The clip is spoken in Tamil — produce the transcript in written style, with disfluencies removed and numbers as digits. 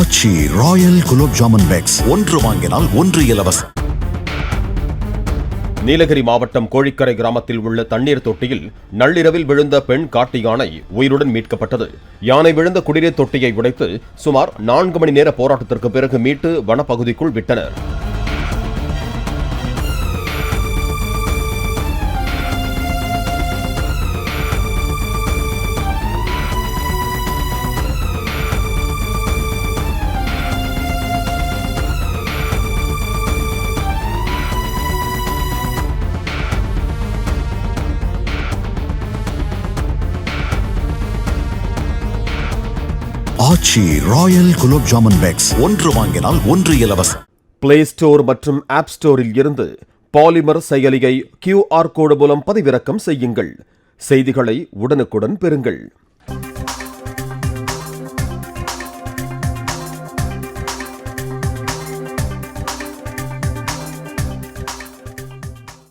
ஆச்சி ராயல் குலோப் ஜாமுன் பேக்ஸ் ஒன்று வாங்கினால் ஒன்று இலவசம். நீலகிரி மாவட்டம் கோழிக்கரை கிராமத்தில் உள்ள தண்ணீர் தொட்டியில் நள்ளிரவில் விழுந்த பெண் காட்டு யானை உயிருடன் மீட்கப்பட்டது. யானை விழுந்த குடிநீர் தொட்டியை உடைத்து சுமார் 4 மணி நேர போராட்டத்திற்கு பிறகு மீட்டு வனப்பகுதிக்குள் விட்டனர். ஆச்சி ராயல் குலோப் ஜாமுன் பேக்ஸ் ஒன்று வாங்கினால் ஒன்று இலவசம். பிளே ஸ்டோர் மற்றும் ஆப் ஸ்டோரில் இருந்து பாலிமர் செயலியை QR கோடு மூலம் பதிவிறக்கம் செய்யுங்கள். செய்திகளை உடனுக்குடன் பெறுங்கள்.